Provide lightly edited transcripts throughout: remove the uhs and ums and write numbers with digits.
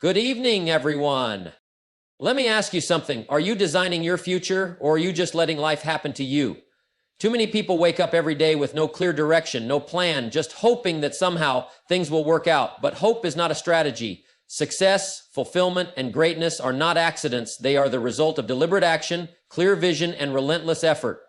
Good evening, everyone. Let me ask you something. Are you designing your future, or are you just letting life happen to you? Too many people wake up every day with no clear direction, no plan, just hoping that somehow things will work out. But hope is not a strategy. Success, fulfillment, and greatness are not accidents. They are the result of deliberate action, clear vision, and relentless effort.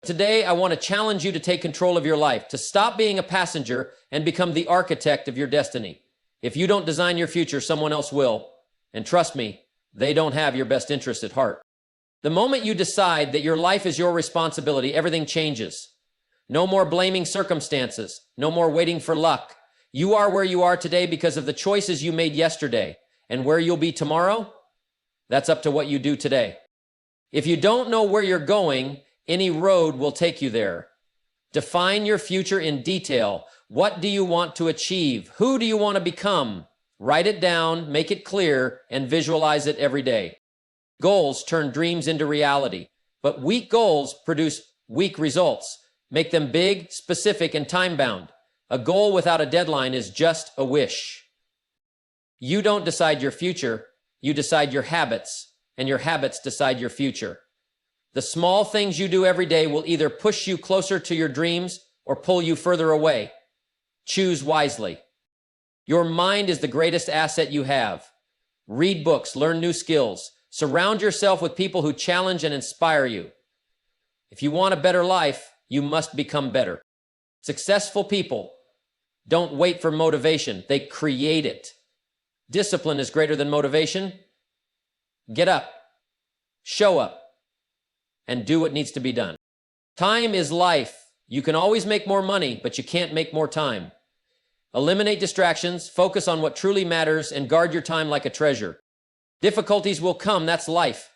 Today, I want to challenge you to take control of your life, to stop being a passenger and become the architect of your destiny. If you don't design your future, someone else will. And trust me, they don't have your best interest at heart. The moment you decide that your life is your responsibility, everything changes. No more blaming circumstances. No more waiting for luck. You are where you are today because of the choices you made yesterday. And where you'll be tomorrow, that's up to what you do today. If you don't know where you're going, any road will take you there. Define your future in detail. What do you want to achieve? Who do you want to become? Write it down, make it clear, and visualize it every day. Goals turn dreams into reality, but weak goals produce weak results. Make them big, specific, and time-bound. A goal without a deadline is just a wish. You don't decide your future, you decide your habits, and your habits decide your future. The small things you do every day will either push you closer to your dreams or pull you further away. Choose wisely. Your mind is the greatest asset you have. Read books, learn new skills. Surround yourself with people who challenge and inspire you. If you want a better life, you must become better. Successful people don't wait for motivation, they create it. Discipline is greater than motivation. Get up, show up, and do what needs to be done. Time is life. You can always make more money, but you can't make more time. Eliminate distractions, focus on what truly matters, and guard your time like a treasure. Difficulties will come, that's life.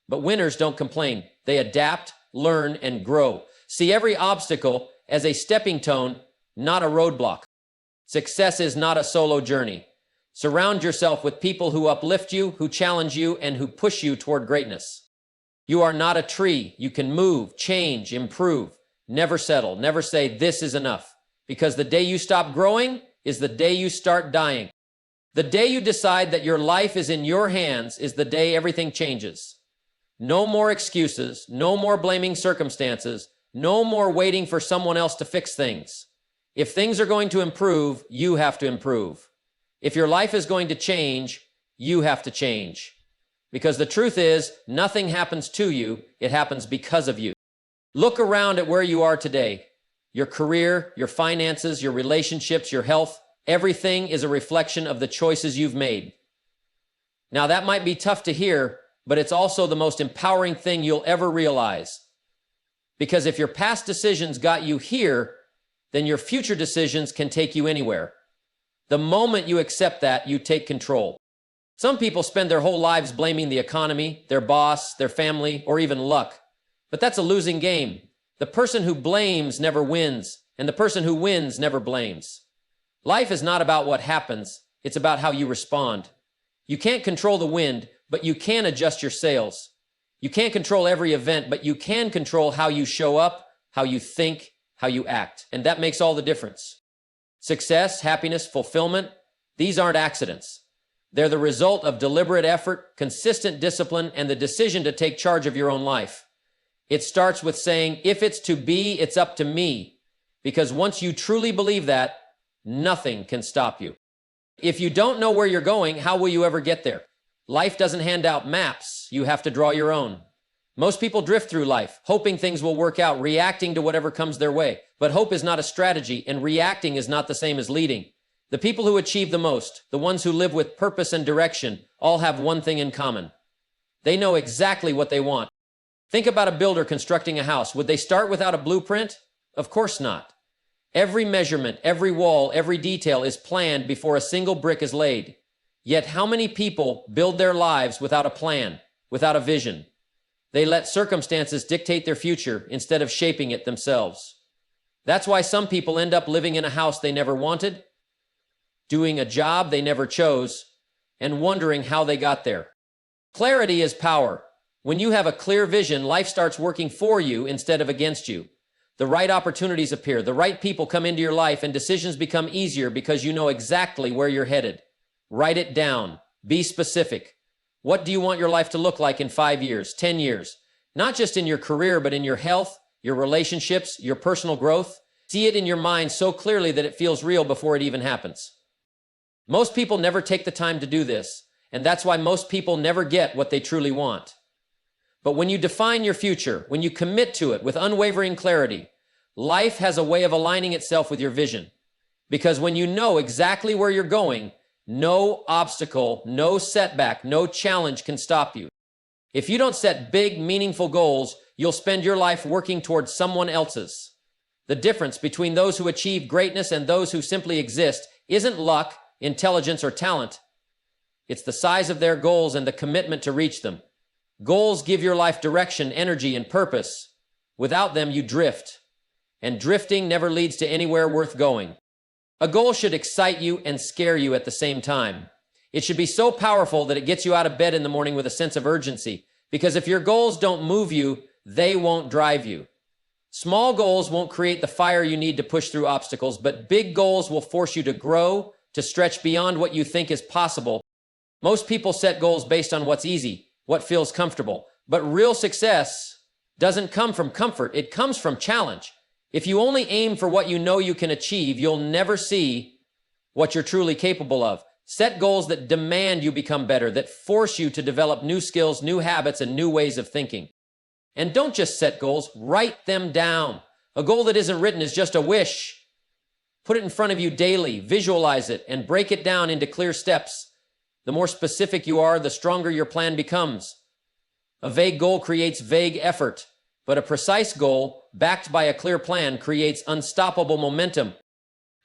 But winners don't complain. They adapt, learn, and grow. See every obstacle as a stepping stone, not a roadblock. Success is not a solo journey. Surround yourself with people who uplift you, who challenge you, and who push you toward greatness. You are not a tree. You can move, change, improve. Never settle. Never say, this is enough. Because the day you stop growing is the day you start dying. The day you decide that your life is in your hands is the day everything changes. No more excuses. No more blaming circumstances. No more waiting for someone else to fix things. If things are going to improve, you have to improve. If your life is going to change, you have to change. Because the truth is, nothing happens to you, it happens because of you. Look around at where you are today. Your career, your finances, your relationships, your health, everything is a reflection of the choices you've made. Now that might be tough to hear, but it's also the most empowering thing you'll ever realize. Because if your past decisions got you here, then your future decisions can take you anywhere. The moment you accept that, you take control. Some people spend their whole lives blaming the economy, their boss, their family, or even luck. But that's a losing game. The person who blames never wins, and the person who wins never blames. Life is not about what happens, it's about how you respond. You can't control the wind, but you can adjust your sails. You can't control every event, but you can control how you show up, how you think, how you act. And that makes all the difference. Success, happiness, fulfillment, these aren't accidents. They're the result of deliberate effort, consistent discipline, and the decision to take charge of your own life. It starts with saying, if it's to be, it's up to me. Because once you truly believe that, nothing can stop you. If you don't know where you're going, how will you ever get there? Life doesn't hand out maps. You have to draw your own. Most people drift through life, hoping things will work out, reacting to whatever comes their way. But hope is not a strategy, and reacting is not the same as leading. The people who achieve the most, the ones who live with purpose and direction, all have one thing in common. They know exactly what they want. Think about a builder constructing a house. Would they start without a blueprint? Of course not. Every measurement, every wall, every detail is planned before a single brick is laid. Yet how many people build their lives without a plan, without a vision? They let circumstances dictate their future instead of shaping it themselves. That's why some people end up living in a house they never wanted, doing a job they never chose, and wondering how they got there. Clarity is power. When you have a clear vision, life starts working for you instead of against you. The right opportunities appear, the right people come into your life, and decisions become easier because you know exactly where you're headed. Write it down. Be specific. What do you want your life to look like in 5 years, 10 years? Not just in your career, but in your health, your relationships, your personal growth. See it in your mind so clearly that it feels real before it even happens. Most people never take the time to do this, and that's why most people never get what they truly want. But when you define your future, when you commit to it with unwavering clarity, life has a way of aligning itself with your vision. Because when you know exactly where you're going, no obstacle, no setback, no challenge can stop you. If you don't set big, meaningful goals, you'll spend your life working towards someone else's. The difference between those who achieve greatness and those who simply exist isn't luck, intelligence, or talent. It's the size of their goals and the commitment to reach them. Goals give your life direction, energy, and purpose. Without them, you drift. And drifting never leads to anywhere worth going. A goal should excite you and scare you at the same time. It should be so powerful that it gets you out of bed in the morning with a sense of urgency. Because if your goals don't move you, they won't drive you. Small goals won't create the fire you need to push through obstacles, but big goals will force you to grow, to stretch beyond what you think is possible. Most people set goals based on what's easy, what feels comfortable. But real success doesn't come from comfort. It comes from challenge. If you only aim for what you know you can achieve, you'll never see what you're truly capable of. Set goals that demand you become better, that force you to develop new skills, new habits, and new ways of thinking. And don't just set goals, write them down. A goal that isn't written is just a wish. Put it in front of you daily, visualize it, and break it down into clear steps. The more specific you are, the stronger your plan becomes. A vague goal creates vague effort, but a precise goal, backed by a clear plan, creates unstoppable momentum.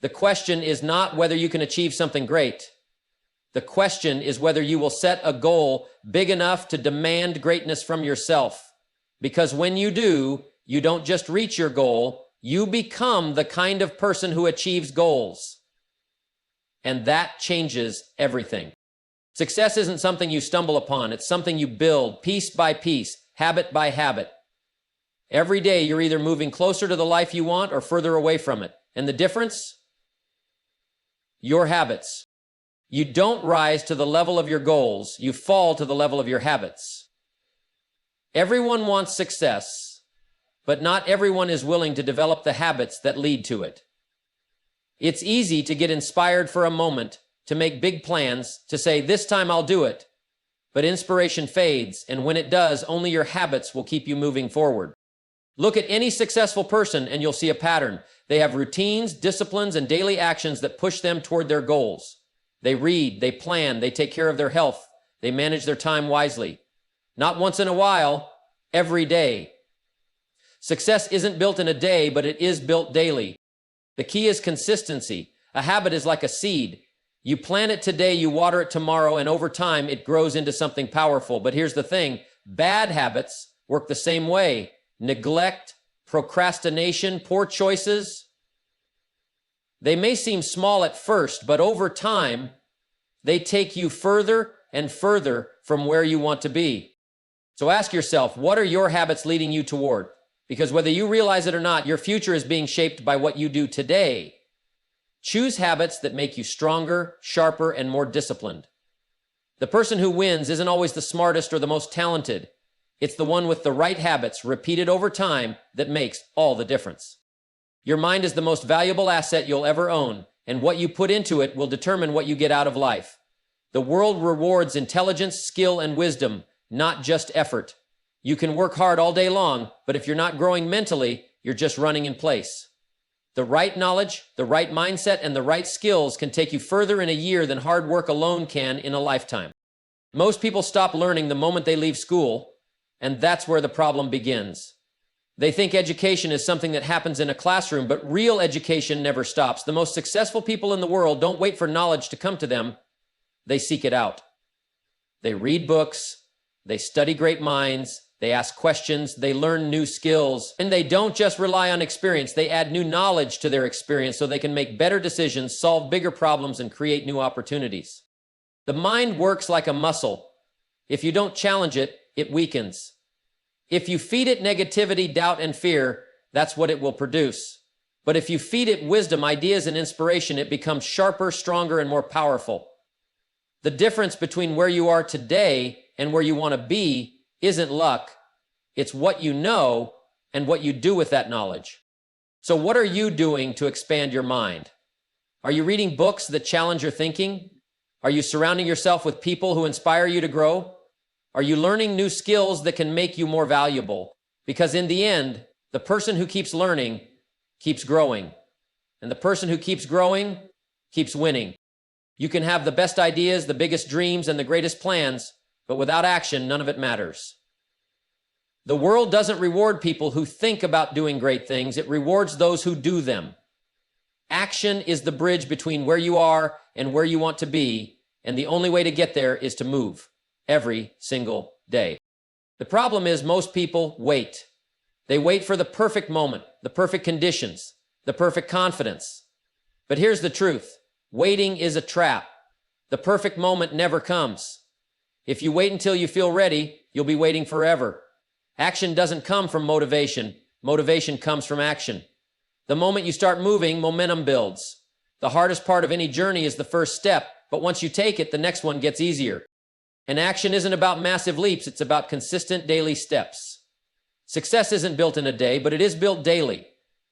The question is not whether you can achieve something great. The question is whether you will set a goal big enough to demand greatness from yourself. Because when you do, you don't just reach your goal, you become the kind of person who achieves goals. And that changes everything. Success isn't something you stumble upon. It's something you build piece by piece, habit by habit. Every day you're either moving closer to the life you want or further away from it. And the difference? Your habits. You don't rise to the level of your goals. You fall to the level of your habits. Everyone wants success, but not everyone is willing to develop the habits that lead to it. It's easy to get inspired for a moment, to make big plans, to say, this time I'll do it. But inspiration fades, and when it does, only your habits will keep you moving forward. Look at any successful person and you'll see a pattern. They have routines, disciplines, and daily actions that push them toward their goals. They read, they plan, they take care of their health, they manage their time wisely. Not once in a while, every day. Success isn't built in a day, but it is built daily. The key is consistency. A habit is like a seed. You plant it today, you water it tomorrow, and over time it grows into something powerful. But here's the thing, bad habits work the same way. Neglect, procrastination, poor choices. They may seem small at first, but over time, they take you further and further from where you want to be. So ask yourself, what are your habits leading you toward? Because whether you realize it or not, your future is being shaped by what you do today. Choose habits that make you stronger, sharper, and more disciplined. The person who wins isn't always the smartest or the most talented. It's the one with the right habits repeated over time that makes all the difference. Your mind is the most valuable asset you'll ever own, and what you put into it will determine what you get out of life. The world rewards intelligence, skill, and wisdom, not just effort. You can work hard all day long, but if you're not growing mentally, you're just running in place. The right knowledge, the right mindset, and the right skills can take you further in a year than hard work alone can in a lifetime. Most people stop learning the moment they leave school, and that's where the problem begins. They think education is something that happens in a classroom, but real education never stops. The most successful people in the world don't wait for knowledge to come to them. They seek it out. They read books, they study great minds, they ask questions, they learn new skills, and they don't just rely on experience. They add new knowledge to their experience so they can make better decisions, solve bigger problems, and create new opportunities. The mind works like a muscle. If you don't challenge it, it weakens. If you feed it negativity, doubt, and fear, that's what it will produce. But if you feed it wisdom, ideas, and inspiration, it becomes sharper, stronger, and more powerful. The difference between where you are today and where you want to be isn't luck. It's what you know and what you do with that knowledge. So what are you doing to expand your mind? Are you reading books that challenge your thinking? Are you surrounding yourself with people who inspire you to grow? Are you learning new skills that can make you more valuable? Because in the end, the person who keeps learning keeps growing. And the person who keeps growing keeps winning. You can have the best ideas, the biggest dreams, and the greatest plans, but without action, none of it matters. The world doesn't reward people who think about doing great things. It rewards those who do them. Action is the bridge between where you are and where you want to be, and the only way to get there is to move every single day. The problem is most people wait. They wait for the perfect moment, the perfect conditions, the perfect confidence. But here's the truth. Waiting is a trap. The perfect moment never comes. If you wait until you feel ready, you'll be waiting forever. Action doesn't come from motivation. Motivation comes from action. The moment you start moving, momentum builds. The hardest part of any journey is the first step, but once you take it, the next one gets easier. And action isn't about massive leaps, it's about consistent daily steps. Success isn't built in a day, but it is built daily.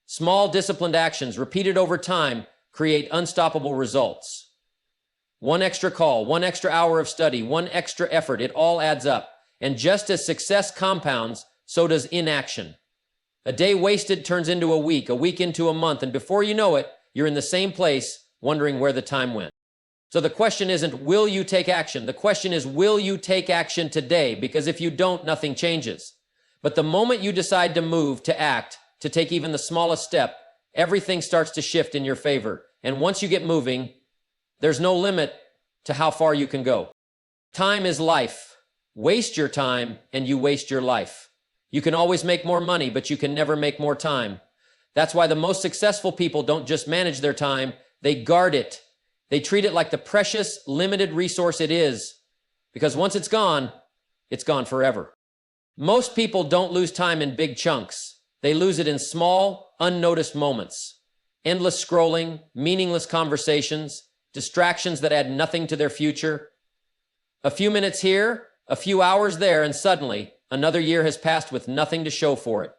Small, disciplined actions repeated over time create unstoppable results. One extra call, one extra hour of study, one extra effort, it all adds up. And just as success compounds, so does inaction. A day wasted turns into a week into a month, and before you know it, you're in the same place, wondering where the time went. So the question isn't, will you take action? The question is, will you take action today? Because if you don't, nothing changes. But the moment you decide to move, to act, to take even the smallest step, everything starts to shift in your favor. And once you get moving, there's no limit to how far you can go. Time is life. Waste your time and you waste your life. You can always make more money, but you can never make more time. That's why the most successful people don't just manage their time, they guard it. They treat it like the precious, limited resource it is. Because once it's gone forever. Most people don't lose time in big chunks. They lose it in small, unnoticed moments. Endless scrolling, meaningless conversations, distractions that add nothing to their future. A few minutes here, a few hours there, and suddenly, another year has passed with nothing to show for it.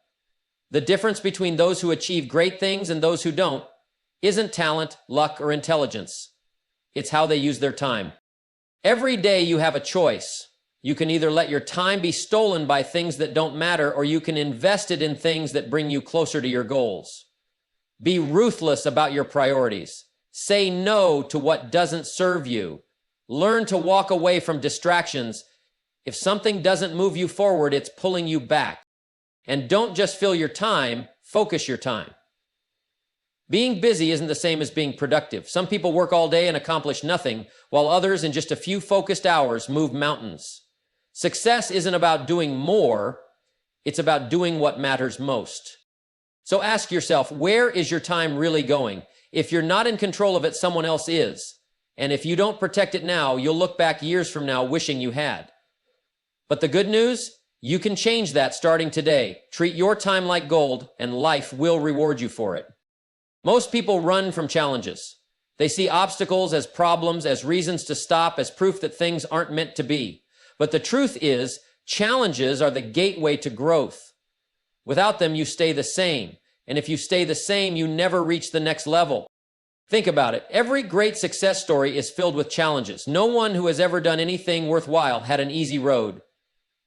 The difference between those who achieve great things and those who don't isn't talent, luck, or intelligence. It's how they use their time. Every day you have a choice. You can either let your time be stolen by things that don't matter, or you can invest it in things that bring you closer to your goals. Be ruthless about your priorities. Say no to what doesn't serve you. Learn to walk away from distractions. If something doesn't move you forward, it's pulling you back. And don't just fill your time, focus your time. Being busy isn't the same as being productive. Some people work all day and accomplish nothing, while others in just a few focused hours move mountains. Success isn't about doing more, it's about doing what matters most. So ask yourself, where is your time really going? If you're not in control of it, someone else is. And if you don't protect it now, you'll look back years from now wishing you had. But the good news, you can change that starting today. Treat your time like gold, and life will reward you for it. Most people run from challenges. They see obstacles as problems, as reasons to stop, as proof that things aren't meant to be. But the truth is, challenges are the gateway to growth. Without them, you stay the same. And if you stay the same, you never reach the next level. Think about it. Every great success story is filled with challenges. No one who has ever done anything worthwhile had an easy road.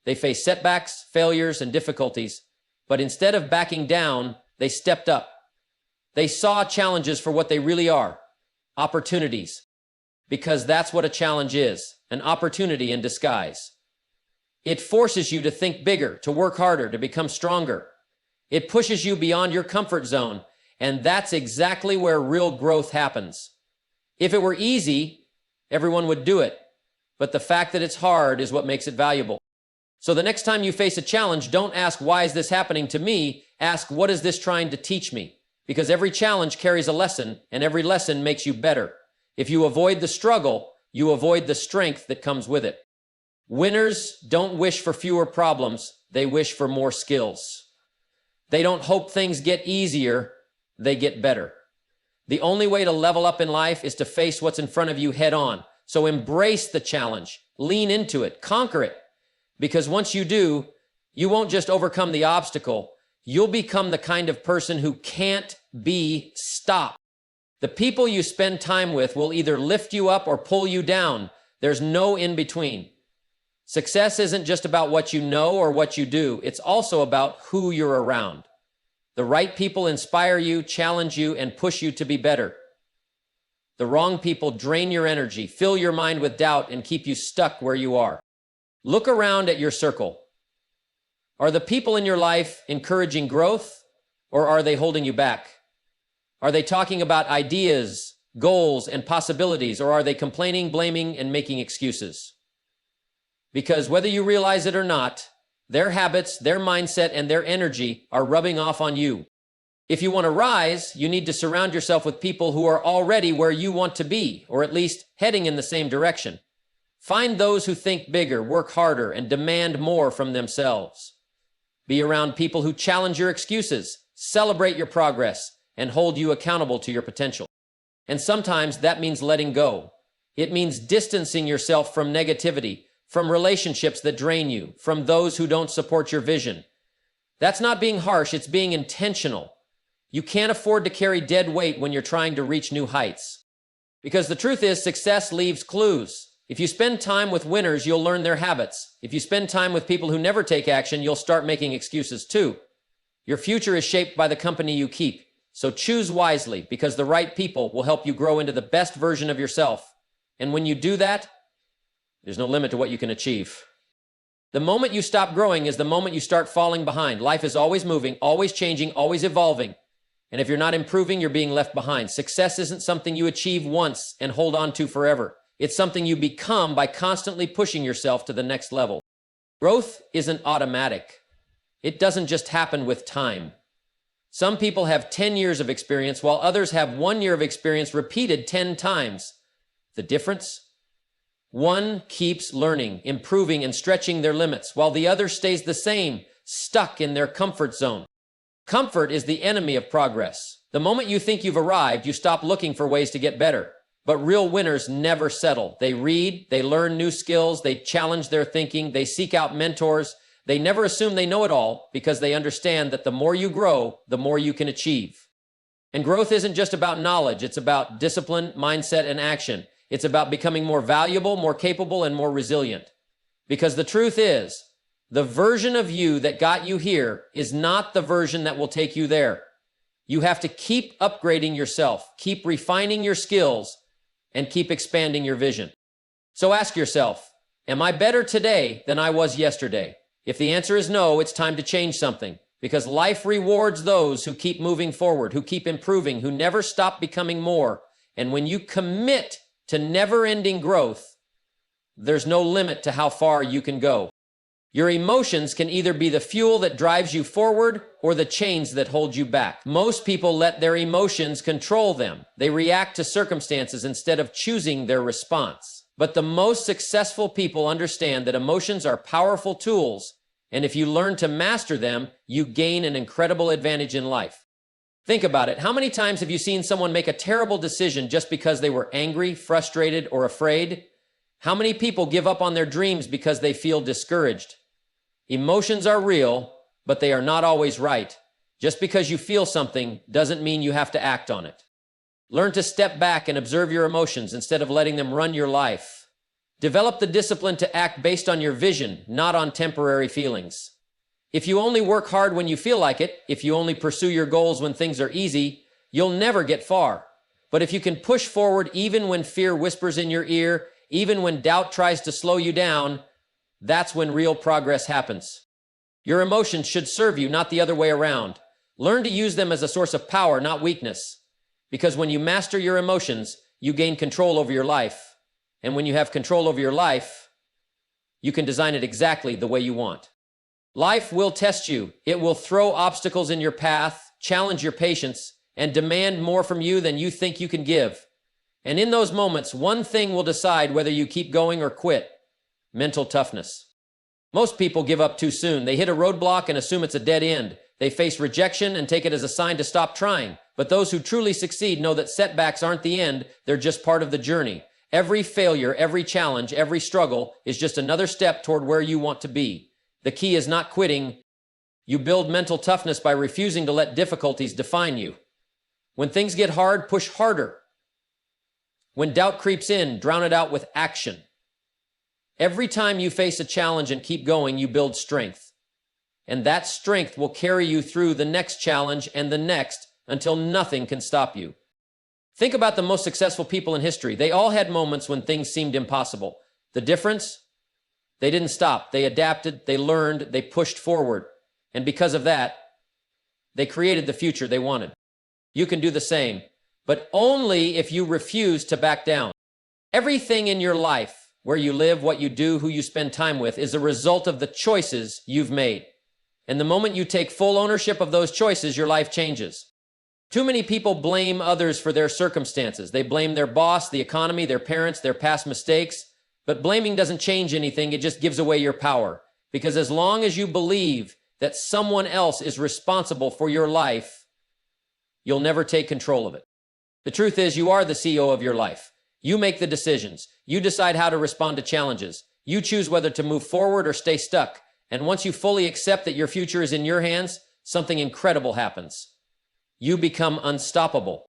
They faced setbacks, failures, and difficulties. But instead of backing down, they stepped up. They saw challenges for what they really are, opportunities. Because that's what a challenge is, an opportunity in disguise. It forces you to think bigger, to work harder, to become stronger. It pushes you beyond your comfort zone, and that's exactly where real growth happens. If it were easy, everyone would do it. But the fact that it's hard is what makes it valuable. So the next time you face a challenge, don't ask, why is this happening to me? Ask, what is this trying to teach me? Because every challenge carries a lesson, and every lesson makes you better. If you avoid the struggle, you avoid the strength that comes with it. Winners don't wish for fewer problems, they wish for more skills. They don't hope things get easier, they get better. The only way to level up in life is to face what's in front of you head on. So embrace the challenge, lean into it, conquer it. Because once you do, you won't just overcome the obstacle, you'll become the kind of person who can't be stopped. The people you spend time with will either lift you up or pull you down. There's no in between. Success isn't just about what you know or what you do. It's also about who you're around. The right people inspire you, challenge you, and push you to be better. The wrong people drain your energy, fill your mind with doubt, and keep you stuck where you are. Look around at your circle. Are the people in your life encouraging growth, or are they holding you back? Are they talking about ideas, goals, and possibilities, or are they complaining, blaming, and making excuses? Because whether you realize it or not, their habits, their mindset, and their energy are rubbing off on you. If you want to rise, you need to surround yourself with people who are already where you want to be, or at least heading in the same direction. Find those who think bigger, work harder, and demand more from themselves. Be around people who challenge your excuses, celebrate your progress, and hold you accountable to your potential. And sometimes that means letting go. It means distancing yourself from negativity, from relationships that drain you, from those who don't support your vision. That's not being harsh, it's being intentional. You can't afford to carry dead weight when you're trying to reach new heights. Because the truth is, success leaves clues. If you spend time with winners, you'll learn their habits. If you spend time with people who never take action, you'll start making excuses too. Your future is shaped by the company you keep. So choose wisely, because the right people will help you grow into the best version of yourself. And when you do that, there's no limit to what you can achieve. The moment you stop growing is the moment you start falling behind. Life is always moving, always changing, always evolving. And if you're not improving, you're being left behind. Success isn't something you achieve once and hold on to forever. It's something you become by constantly pushing yourself to the next level. Growth isn't automatic. It doesn't just happen with time. Some people have 10 years of experience, while others have 1 year of experience repeated 10 times. The difference? One keeps learning, improving, and stretching their limits, while the other stays the same, stuck in their comfort zone. Comfort is the enemy of progress. The moment you think you've arrived, you stop looking for ways to get better. But real winners never settle. They read, they learn new skills, they challenge their thinking, they seek out mentors. They never assume they know it all, because they understand that the more you grow, the more you can achieve. And growth isn't just about knowledge. It's about discipline, mindset, and action. It's about becoming more valuable, more capable, and more resilient. Because the truth is, the version of you that got you here is not the version that will take you there. You have to keep upgrading yourself, keep refining your skills, and keep expanding your vision. So ask yourself, am I better today than I was yesterday? If the answer is no, it's time to change something, because life rewards those who keep moving forward, who keep improving, who never stop becoming more. And when you commit to never-ending growth, there's no limit to how far you can go. Your emotions can either be the fuel that drives you forward or the chains that hold you back. Most people let their emotions control them. They react to circumstances instead of choosing their response. But the most successful people understand that emotions are powerful tools, and if you learn to master them, you gain an incredible advantage in life. Think about it. How many times have you seen someone make a terrible decision just because they were angry, frustrated, or afraid? How many people give up on their dreams because they feel discouraged? Emotions are real, but they are not always right. Just because you feel something doesn't mean you have to act on it. Learn to step back and observe your emotions instead of letting them run your life. Develop the discipline to act based on your vision, not on temporary feelings. If you only work hard when you feel like it, if you only pursue your goals when things are easy, you'll never get far. But if you can push forward even when fear whispers in your ear, even when doubt tries to slow you down, that's when real progress happens. Your emotions should serve you, not the other way around. Learn to use them as a source of power, not weakness. Because when you master your emotions, you gain control over your life. And when you have control over your life, you can design it exactly the way you want. Life will test you. It will throw obstacles in your path, challenge your patience, and demand more from you than you think you can give. And in those moments, one thing will decide whether you keep going or quit: mental toughness. Most people give up too soon. They hit a roadblock and assume it's a dead end. They face rejection and take it as a sign to stop trying. But those who truly succeed know that setbacks aren't the end, they're just part of the journey. Every failure, every challenge, every struggle is just another step toward where you want to be. The key is not quitting. You build mental toughness by refusing to let difficulties define you. When things get hard, push harder. When doubt creeps in, drown it out with action. Every time you face a challenge and keep going, you build strength. And that strength will carry you through the next challenge and the next until nothing can stop you. Think about the most successful people in history. They all had moments when things seemed impossible. The difference? They didn't stop. They adapted, they learned, they pushed forward. And because of that, they created the future they wanted. You can do the same, but only if you refuse to back down. Everything in your life, where you live, what you do, who you spend time with, is a result of the choices you've made. And the moment you take full ownership of those choices, your life changes. Too many people blame others for their circumstances. They blame their boss, the economy, their parents, their past mistakes. But blaming doesn't change anything. It just gives away your power. Because as long as you believe that someone else is responsible for your life, you'll never take control of it. The truth is, you are the CEO of your life. You make the decisions. You decide how to respond to challenges. You choose whether to move forward or stay stuck. And once you fully accept that your future is in your hands, something incredible happens. You become unstoppable.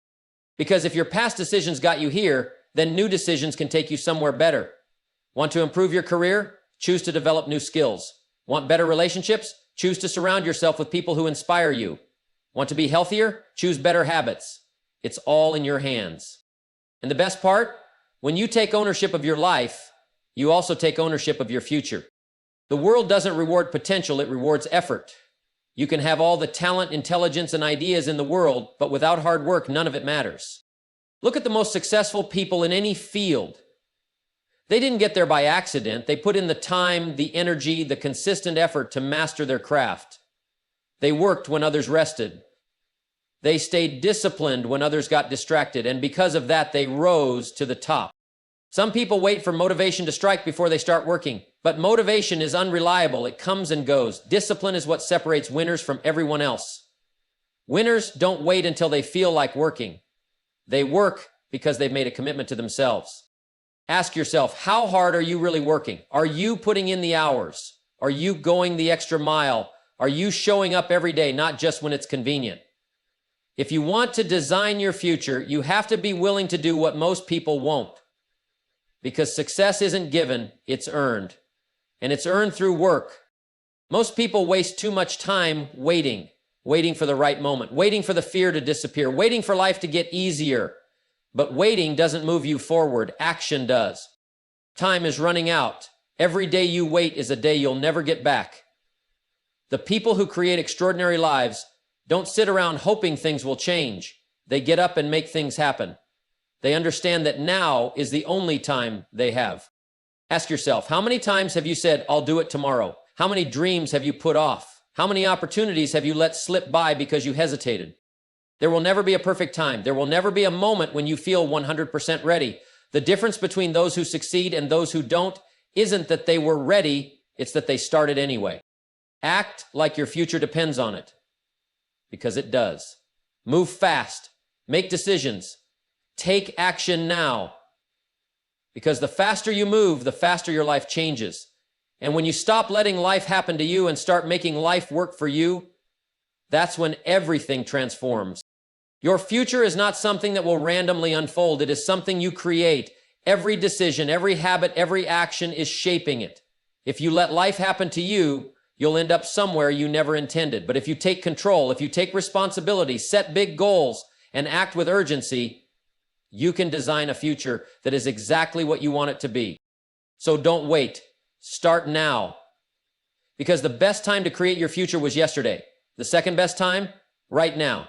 Because if your past decisions got you here, then new decisions can take you somewhere better. Want to improve your career? Choose to develop new skills. Want better relationships? Choose to surround yourself with people who inspire you. Want to be healthier? Choose better habits. It's all in your hands. And the best part? When you take ownership of your life, you also take ownership of your future. The world doesn't reward potential, it rewards effort. You can have all the talent, intelligence, and ideas in the world, but without hard work, none of it matters. Look at the most successful people in any field. They didn't get there by accident. They put in the time, the energy, the consistent effort to master their craft. They worked when others rested. They stayed disciplined when others got distracted, and because of that, they rose to the top. Some people wait for motivation to strike before they start working, but motivation is unreliable. It comes and goes. Discipline is what separates winners from everyone else. Winners don't wait until they feel like working. They work because they've made a commitment to themselves. Ask yourself, how hard are you really working? Are you putting in the hours? Are you going the extra mile? Are you showing up every day, not just when it's convenient? If you want to design your future, you have to be willing to do what most people won't. Because success isn't given, it's earned. And it's earned through work. Most people waste too much time waiting for the right moment, waiting for the fear to disappear, waiting for life to get easier. But waiting doesn't move you forward. Action does. Time is running out. Every day you wait is a day you'll never get back. The people who create extraordinary lives don't sit around hoping things will change. They get up and make things happen. They understand that now is the only time they have. Ask yourself, how many times have you said, I'll do it tomorrow? How many dreams have you put off? How many opportunities have you let slip by because you hesitated? There will never be a perfect time. There will never be a moment when you feel 100% ready. The difference between those who succeed and those who don't isn't that they were ready, it's that they started anyway. Act like your future depends on it, because it does. Move fast. Make decisions. Take action now. Because the faster you move, the faster your life changes. And when you stop letting life happen to you and start making life work for you, that's when everything transforms. Your future is not something that will randomly unfold. It is something you create. Every decision, every habit, every action is shaping it. If you let life happen to you, you'll end up somewhere you never intended. But if you take control, if you take responsibility, set big goals, and act with urgency, you can design a future that is exactly what you want it to be. So don't wait. Start now. Because the best time to create your future was yesterday. The second best time? Right now.